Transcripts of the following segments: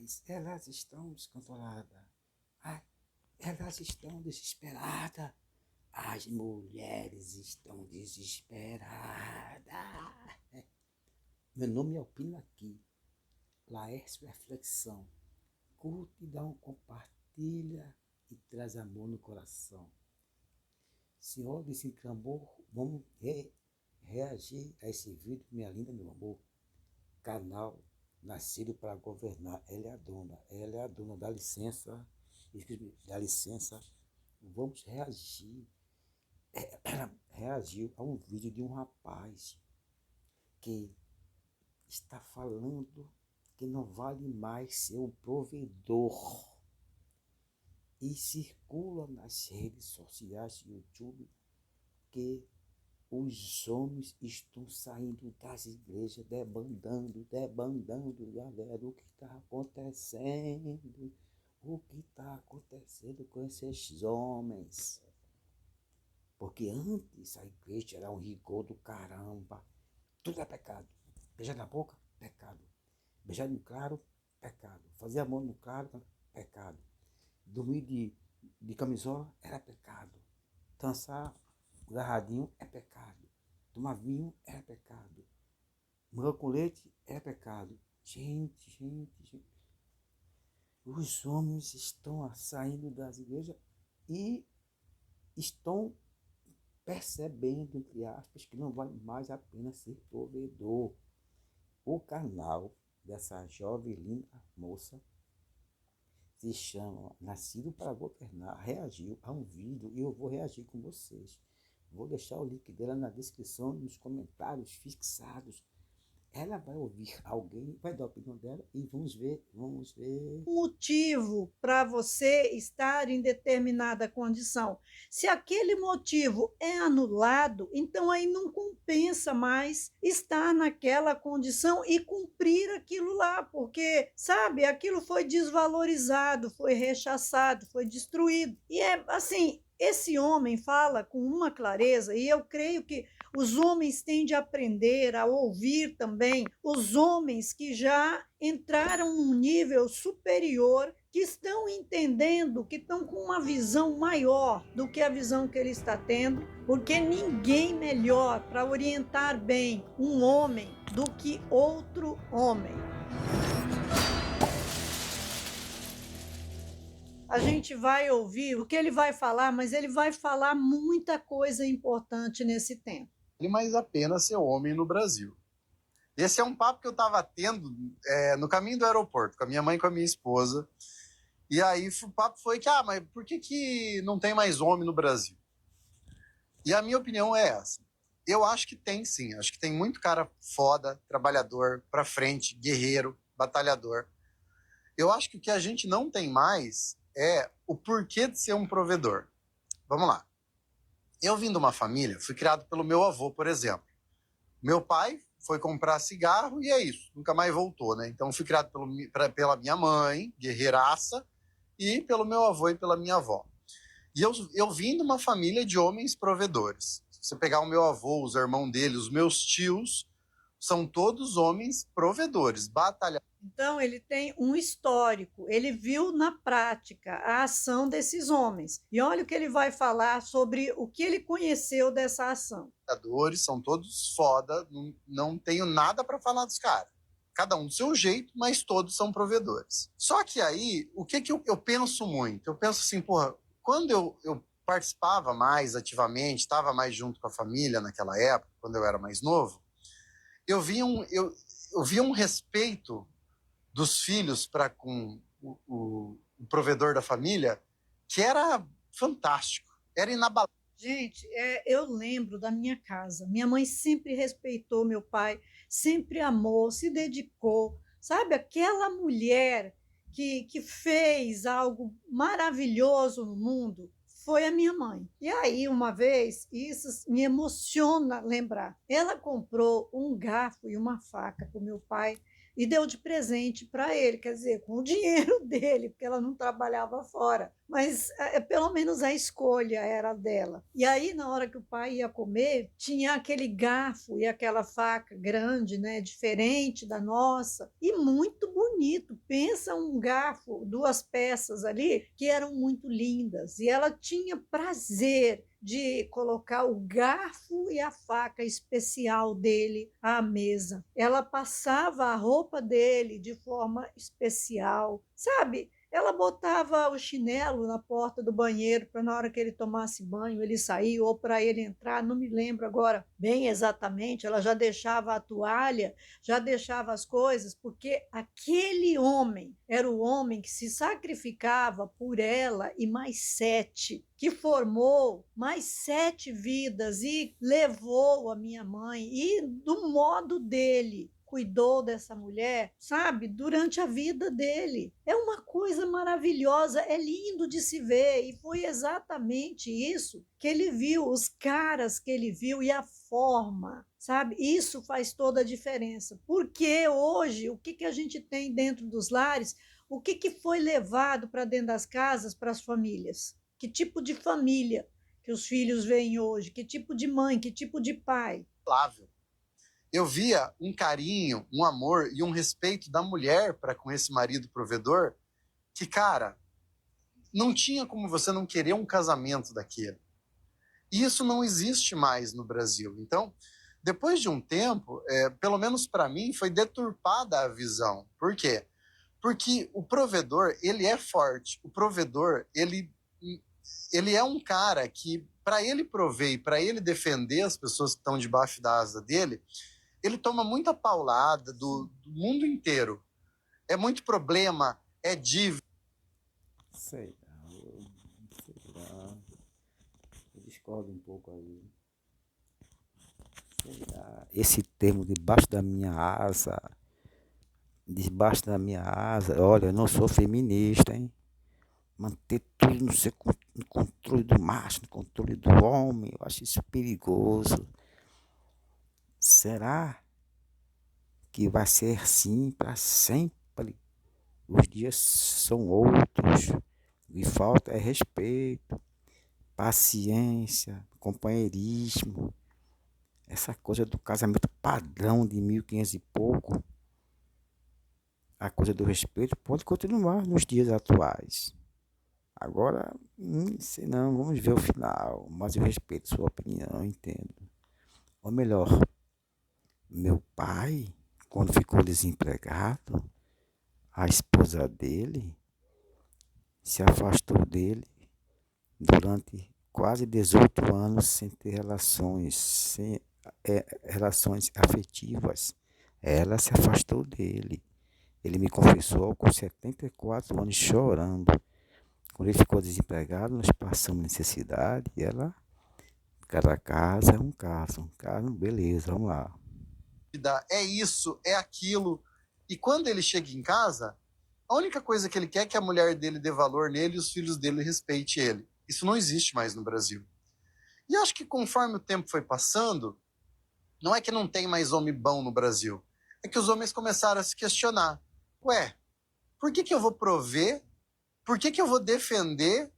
Mas elas estão descontroladas. Ai, elas estão desesperadas. As mulheres estão desesperadas. Meu nome é Opina Aqui. Laércio Reflexão. Curte, dá um compartilha e traz amor no coração. Senhor desse amor, vamos reagir a esse vídeo, minha linda, meu amor. Canal Nascido para Governar. Ela é a dona, dá licença, dá licença. Vamos reagir. Ela reagiu a um vídeo de um rapaz que está falando que não vale mais ser um provedor. E circula nas redes sociais do YouTube que os homens estão saindo das igrejas, debandando, galera, o que está acontecendo? O que está acontecendo com esses homens? Porque antes a igreja era um rigor do caramba. Tudo é pecado. Beijar na boca, pecado. Beijar no claro, pecado. Fazer amor no claro, pecado. Dormir de camisola era pecado. Dançar agarradinho é pecado. Tomar vinho é pecado. Morrer com leite é pecado. Gente. Os homens estão saindo das igrejas e estão percebendo, entre aspas, que não vale mais a pena ser provedor. O canal dessa jovem linda moça se chama Nascido para Governar, reagiu a um vídeo e eu vou reagir com vocês. Vou deixar o link dela na descrição, nos comentários fixados. Ela vai ouvir alguém, vai dar a opinião dela e vamos ver. Motivo para você estar em determinada condição. Se aquele motivo é anulado, então aí não compensa mais estar naquela condição e cumprir aquilo lá, porque, sabe, aquilo foi desvalorizado, foi rechaçado, foi destruído. E é assim, esse homem fala com uma clareza, e eu creio que os homens têm de aprender a ouvir também os homens que já entraram num nível superior, que estão entendendo, que estão com uma visão maior do que a visão que ele está tendo, porque ninguém melhor para orientar bem um homem do que outro homem. A gente vai ouvir o que ele vai falar, mas ele vai falar muita coisa importante nesse tempo. Mais a pena ser homem no Brasil. Esse é um papo que eu estava tendo no caminho do aeroporto, com a minha mãe e com a minha esposa. E aí o papo foi que, mas por que não tem mais homem no Brasil? E a minha opinião é essa. Eu acho que tem sim, acho que tem muito cara foda, trabalhador, pra frente, guerreiro, batalhador. Eu acho que o que a gente não tem mais é o porquê de ser um provedor. Vamos lá. Eu vim de uma família, fui criado pelo meu avô, por exemplo. Meu pai foi comprar cigarro e é isso, nunca mais voltou, né? Então fui criado pela minha mãe, guerreiraça, e pelo meu avô e pela minha avó. E eu vim de uma família de homens provedores. Se você pegar o meu avô, os irmãos dele, os meus tios, são todos homens provedores, batalhadores. Então, ele tem um histórico, ele viu na prática a ação desses homens. E olha o que ele vai falar sobre o que ele conheceu dessa ação. São todos foda, não tenho nada para falar dos caras. Cada um do seu jeito, mas todos são provedores. Só que aí, o que eu penso muito? Eu penso assim, porra, quando eu participava mais ativamente, estava mais junto com a família naquela época, quando eu era mais novo, eu via um respeito dos filhos para com o provedor da família que era fantástico, era inabalável. Gente, eu lembro da minha casa. Minha mãe sempre respeitou meu pai, sempre amou, se dedicou. Sabe, aquela mulher que fez algo maravilhoso no mundo foi a minha mãe. E aí, uma vez, isso me emociona lembrar. Ela comprou um garfo e uma faca para o meu pai e deu de presente para ele, quer dizer, com o dinheiro dele, porque ela não trabalhava fora. Mas pelo menos a escolha era dela. E aí, na hora que o pai ia comer, tinha aquele garfo e aquela faca grande, né, diferente da nossa, e muito bonito, pensa um garfo, duas peças ali que eram muito lindas. E ela tinha prazer de colocar o garfo e a faca especial dele à mesa. Ela passava a roupa dele de forma especial, sabe? Ela botava o chinelo na porta do banheiro para na hora que ele tomasse banho ele sair ou para ele entrar, não me lembro agora bem exatamente. Ela já deixava a toalha, já deixava as coisas, porque aquele homem era o homem que se sacrificava por ela e mais 7, que formou mais 7 vidas e levou a minha mãe e do modo dele cuidou dessa mulher, sabe, durante a vida dele. É uma coisa maravilhosa, é lindo de se ver, e foi exatamente isso que ele viu, os caras que ele viu e a forma, sabe? Isso faz toda a diferença. Porque hoje, o que a gente tem dentro dos lares, o que foi levado para dentro das casas, para as famílias? Que tipo de família que os filhos veem hoje? Que tipo de mãe, que tipo de pai? Eu via um carinho, um amor e um respeito da mulher para com esse marido provedor que, cara, não tinha como você não querer um casamento daquele. E isso não existe mais no Brasil. Então, depois de um tempo, pelo menos para mim, foi deturpada a visão. Por quê? Porque o provedor, ele é forte. O provedor, ele é um cara que, para ele prover e para ele defender as pessoas que estão debaixo da asa dele, ele toma muita paulada do mundo inteiro. É muito problema, é dívida. Sei lá, eu discordo um pouco aí. Sei lá, esse termo debaixo da minha asa, olha, eu não sou feminista, hein? Manter tudo no controle do macho, no controle do homem, eu acho isso perigoso. Será que vai ser assim para sempre? Os dias são outros. O que falta é respeito, paciência, companheirismo. Essa coisa do casamento padrão de 1500 e pouco, a coisa do respeito pode continuar nos dias atuais. Agora, sei não, vamos ver o final, mas eu respeito sua opinião, eu entendo. Ou melhor, meu pai, quando ficou desempregado, a esposa dele se afastou dele durante quase 18 anos sem ter relações afetivas. Ela se afastou dele. Ele me confessou com 74 anos chorando. Quando ele ficou desempregado, nós passamos necessidade e ela, cada caso é um caso, beleza, vamos lá. É isso, é aquilo. E quando ele chega em casa, a única coisa que ele quer é que a mulher dele dê valor nele e os filhos dele respeitem ele. Isso não existe mais no Brasil. E acho que conforme o tempo foi passando, não é que não tem mais homem bom no Brasil, é que os homens começaram a se questionar. Ué, por que eu vou prover? Por que eu vou defender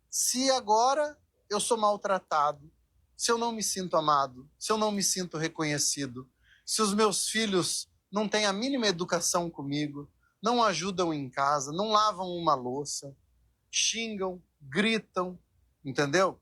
se agora eu sou maltratado? Se eu não me sinto amado? Se eu não me sinto reconhecido? Se os meus filhos não têm a mínima educação comigo, não ajudam em casa, não lavam uma louça, xingam, gritam, entendeu?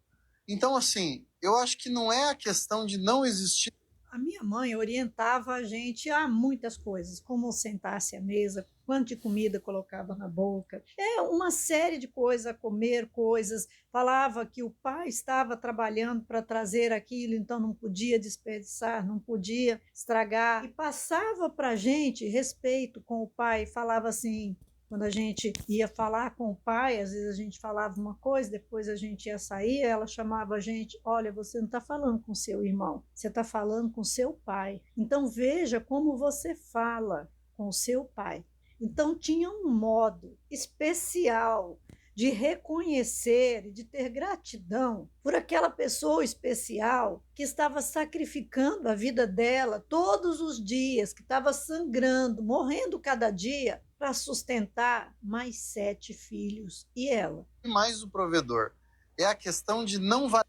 Então, assim, eu acho que não é a questão de não existir. A minha mãe orientava a gente a muitas coisas, como sentar-se à mesa, quanto de comida colocava na boca, uma série de coisas, a comer coisas. Falava que o pai estava trabalhando para trazer aquilo, então não podia desperdiçar, não podia estragar. E passava para a gente respeito com o pai, falava assim, quando a gente ia falar com o pai, às vezes a gente falava uma coisa, depois a gente ia sair, ela chamava a gente, olha, você não está falando com seu irmão, você está falando com seu pai. Então veja como você fala com o seu pai. Então tinha um modo especial de reconhecer e de ter gratidão por aquela pessoa especial que estava sacrificando a vida dela todos os dias, que estava sangrando, morrendo cada dia para sustentar mais 7 filhos. E ela? Mais o provedor. É a questão de não valer.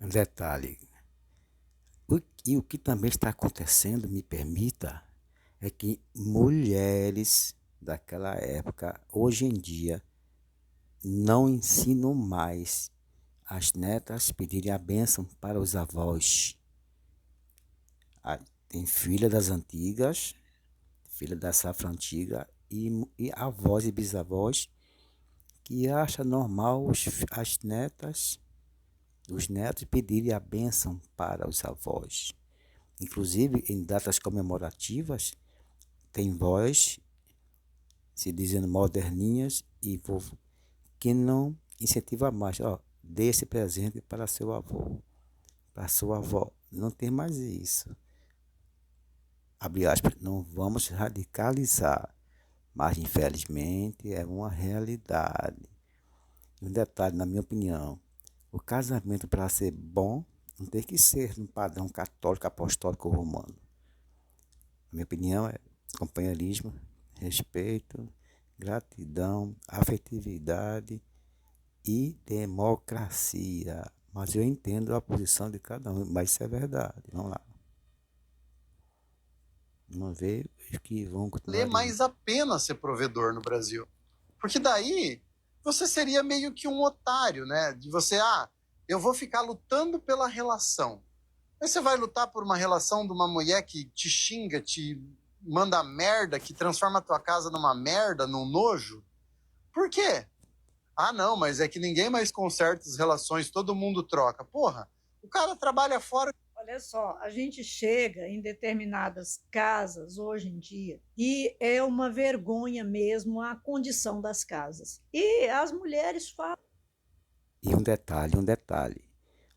Um detalhe. E o que também está acontecendo, me permita, é que mulheres daquela época, hoje em dia, não ensinam mais as netas pedirem a bênção para os avós. Ah, tem filha das antigas, filha da safra antiga e avós e bisavós que acham normal as netas, os netos pedirem a bênção para os avós. Inclusive, em datas comemorativas, tem vós se dizendo moderninhas e vovô, que não incentiva mais. Ó, dê esse presente para seu avô, para sua avó. Não tem mais isso. Abre aspas, não vamos radicalizar, mas infelizmente é uma realidade. Um detalhe, na minha opinião, o casamento para ser bom não tem que ser no padrão católico, apostólico romano. Na minha opinião é companheirismo, respeito, gratidão, afetividade e democracia. Mas eu entendo a posição de cada um, mas isso é verdade. Vamos lá. Vamos ver os que vão continuar. Valer mais a pena ser provedor no Brasil. Porque daí você seria meio que um otário, né? De você, eu vou ficar lutando pela relação. Mas você vai lutar por uma relação de uma mulher que te xinga, te manda merda, que transforma a tua casa numa merda, num nojo? Por quê? Ah, não, mas é que ninguém mais conserta as relações, todo mundo troca. Porra, o cara trabalha fora. Olha só, a gente chega em determinadas casas hoje em dia e é uma vergonha mesmo a condição das casas. E as mulheres falam. E um detalhe.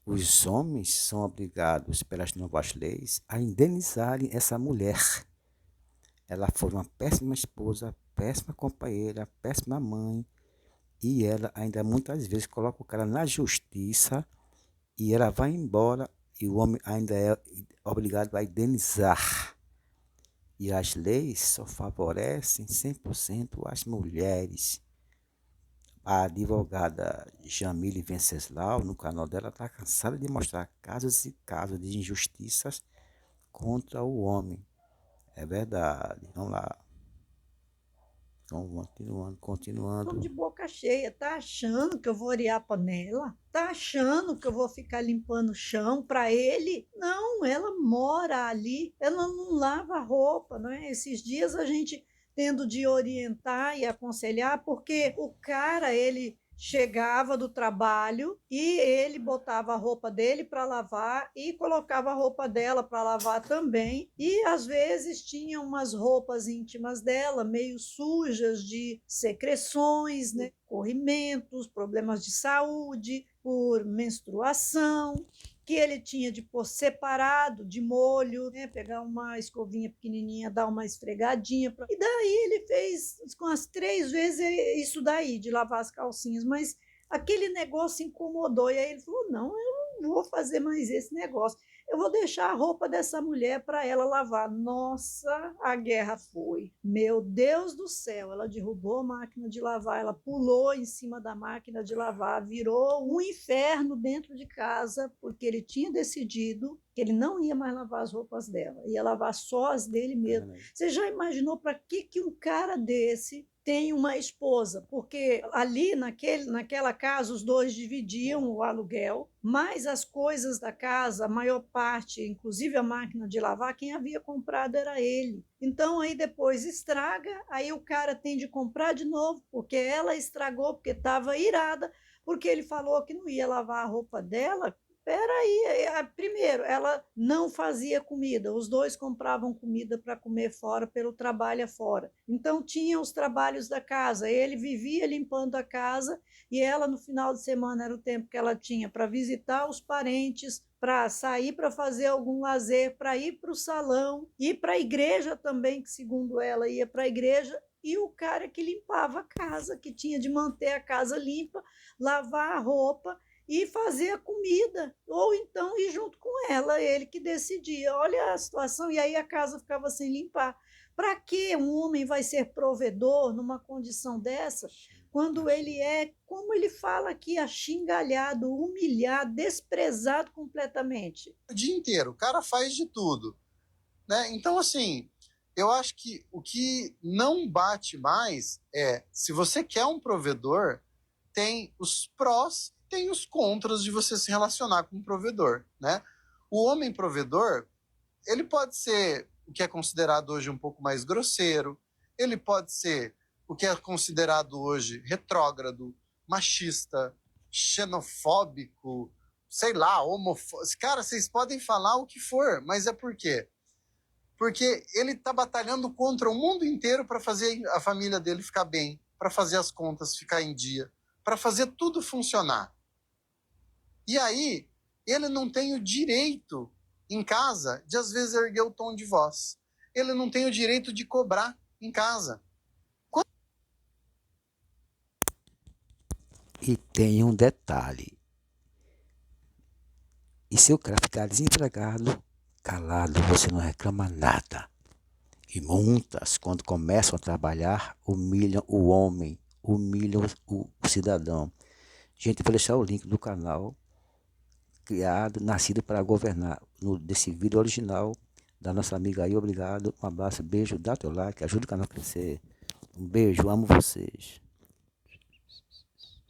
Os homens são obrigados pelas novas leis a indenizarem essa mulher. Ela foi uma péssima esposa, péssima companheira, péssima mãe. E ela ainda muitas vezes coloca o cara na justiça e ela vai embora e o homem ainda é obrigado a indenizar. E as leis só favorecem 100% as mulheres. A advogada Jamile Venceslau, no canal dela, está cansada de mostrar casos e casos de injustiças contra o homem. É verdade. Vamos lá. Vamos continuando. De boca cheia, tá achando que eu vou arear a panela? Tá achando que eu vou ficar limpando o chão para ele? Não, ela mora ali, ela não lava roupa, não é? Esses dias a gente tendo de orientar e aconselhar, porque o cara, ele chegava do trabalho e ele botava a roupa dele para lavar e colocava a roupa dela para lavar também. E às vezes tinha umas roupas íntimas dela meio sujas de secreções, né? Corrimentos, problemas de saúde, por menstruação, que ele tinha de pôr separado, de molho, né? Pegar uma escovinha pequenininha, dar uma esfregadinha. E daí ele fez com as 3 vezes isso daí, de lavar as calcinhas. Mas aquele negócio incomodou. E aí ele falou, não, eu não vou fazer mais esse negócio. Eu vou deixar a roupa dessa mulher para ela lavar. Nossa, a guerra foi. Meu Deus do céu, ela derrubou a máquina de lavar, ela pulou em cima da máquina de lavar, virou um inferno dentro de casa, porque ele tinha decidido que ele não ia mais lavar as roupas dela, ia lavar só as dele mesmo. Você já imaginou para que um cara desse tem uma esposa? Porque ali naquela casa os dois dividiam o aluguel, mas as coisas da casa, a maior parte, inclusive a máquina de lavar, quem havia comprado era ele. Então aí depois estraga, aí o cara tem de comprar de novo, porque ela estragou, porque estava irada, porque ele falou que não ia lavar a roupa dela. Peraí, primeiro, ela não fazia comida, os dois compravam comida para comer fora, pelo trabalho fora. Então, tinha os trabalhos da casa, ele vivia limpando a casa e ela, no final de semana, era o tempo que ela tinha para visitar os parentes, para sair para fazer algum lazer, para ir para o salão, ir para a igreja também, que segundo ela ia para a igreja, e o cara que limpava a casa, que tinha de manter a casa limpa, lavar a roupa e fazer a comida, ou então ir junto com ela, ele que decidia. Olha a situação, e aí a casa ficava sem limpar. Para que um homem vai ser provedor numa condição dessa, quando ele é, como ele fala aqui, axingalhado, humilhado, desprezado completamente? O dia inteiro, o cara faz de tudo, né? Então, assim, eu acho que o que não bate mais é, se você quer um provedor, tem os prós, tem os contras de você se relacionar com um provedor, né? O homem provedor, ele pode ser o que é considerado hoje um pouco mais grosseiro, ele pode ser o que é considerado hoje retrógrado, machista, xenofóbico, sei lá, homofóbico. Cara, vocês podem falar o que for, mas é por quê? Porque ele está batalhando contra o mundo inteiro para fazer a família dele ficar bem, para fazer as contas ficar em dia, para fazer tudo funcionar. E aí, ele não tem o direito em casa de, às vezes, erguer o tom de voz. Ele não tem o direito de cobrar em casa. E tem um detalhe. E se o cara ficar desempregado, calado, você não reclama nada. E muitas, quando começam a trabalhar, humilham o homem, humilham o cidadão. Gente, eu vou deixar o link do canal criado, nascido para governar, desse vídeo original da nossa amiga aí. Obrigado, um abraço, beijo, dá teu like, ajuda o canal a crescer. Um beijo, amo vocês.